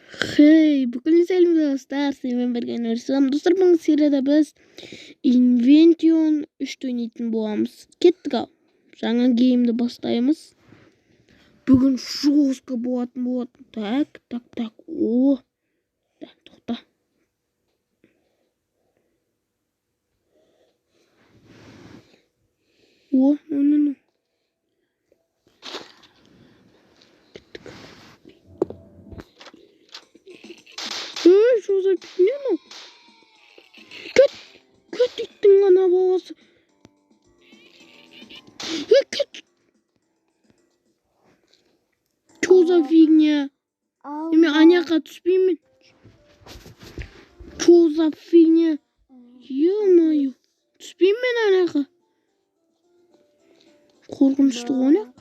Hey, бүкіл сәлем достар, сенімен бірге көрсем. Достар, бұл серияда біз Invention 3 ойнайтын боламыз. Кеттік ау. Жаңа геймді бастаймыз. Бүгін жестко болатын. Так. О. Так, тоқта. О, ну. Что за фигня? Кет иттің ғана баласы. Кет. Что за фигня? Мен аяққа түспеймін. Что за фигня? Ё-моё. Түспеймін аяққа. Қорқынышты ойнақ.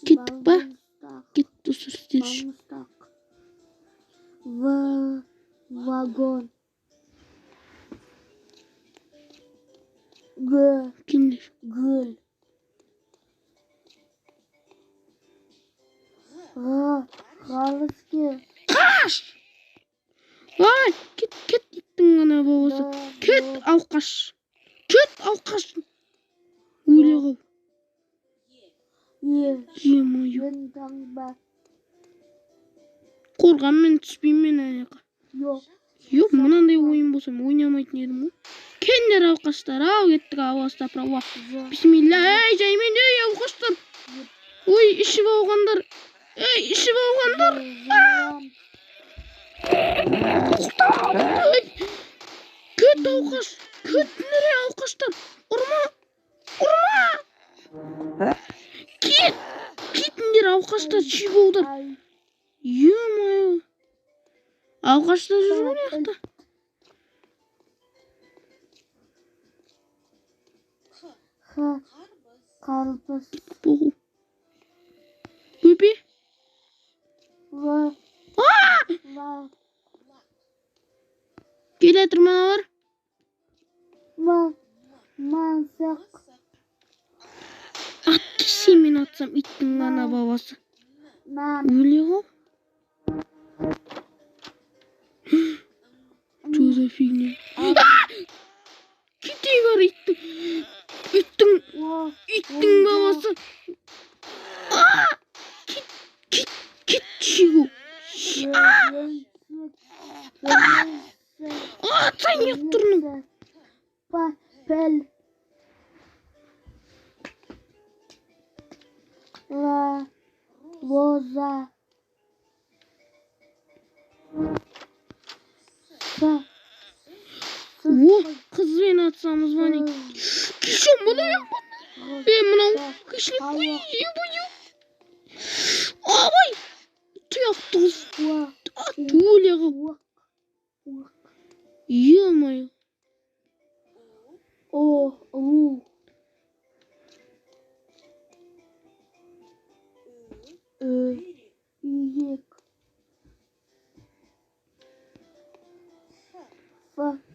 Кеттік па? Кетті сүрістер. Вагон. Киндер. Гүл. Қалыске. Қаш! Ай, кет иттің ғана болысы. Кет алқаш. Өле қал. Е-мойо. Қорған мен түспеймін аяққа. Жоқ, мынандай ойын болса мен ойнамайтын едім ғой. Кендер алқаштар, ау, кеттік ауаста права. Бисмилля, ей, жаймен, ей, алқаштар. Ой, ішіп алғандар. Кет алқаш. Кет алқаштар. Ұрма. Кетіндер алқаштар, чигоудар. Ё-моё. Алқаштар жүр ғой яқта. Қарбыз. Бұғу. Өпе. Келе тұр маналар. Мансақ. Атты семен атсам иттің ғана бабасы. Өле ғой. Что за фигня? Кете бар иттің бабасы. Кет чигу. Атсайын яқтырның. Папел. Лоза. О, қызбен атсамыз ба не? Кешем мұны яқпын. Мынау кешілік қой. Абай. Тұяқты қыз. Өле қап. Ё-моё. Иек.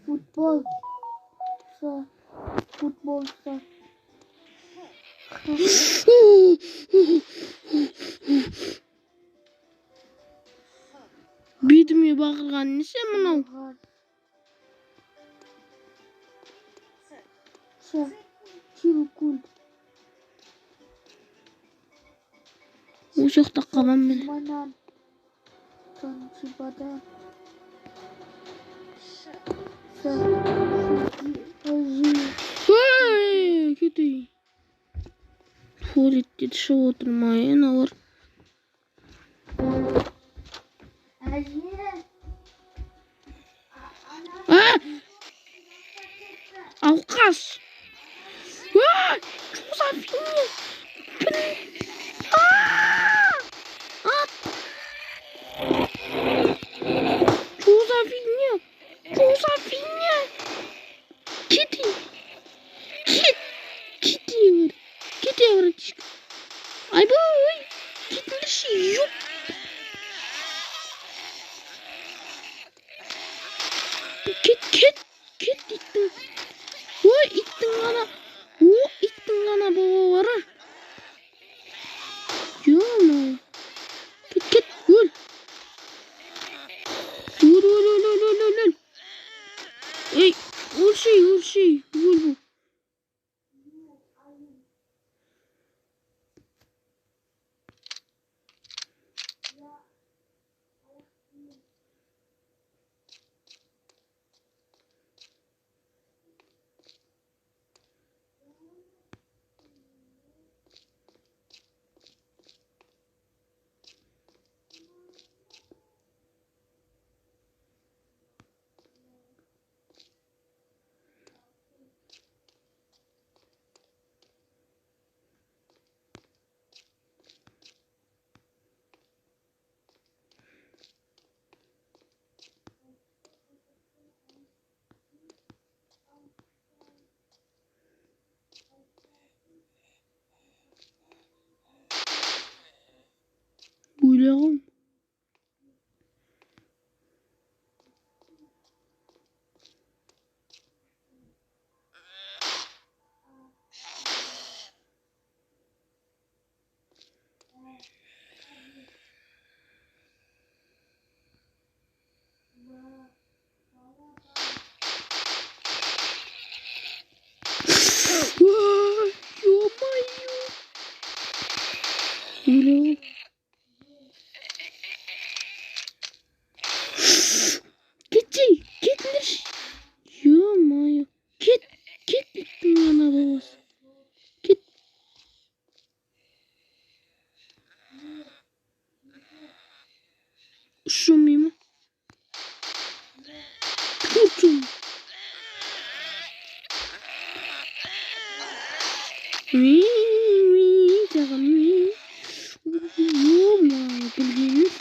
Футбол. Бетіме бақырған несе мынау? Чилкуль. О жақта қалам мен. Банан. Бадан. Ей, кетей. Туалеттен шығып отырмай, аналар. Алқаш. Что за фигня? Что за фигня? Кети, братишка. Ай, бой.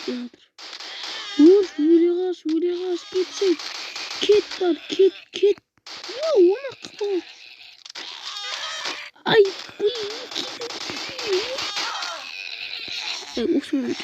кетпей жатыр. Өле қаш, кетші. Кет бар, кет. Оны қыл. Ай, осымен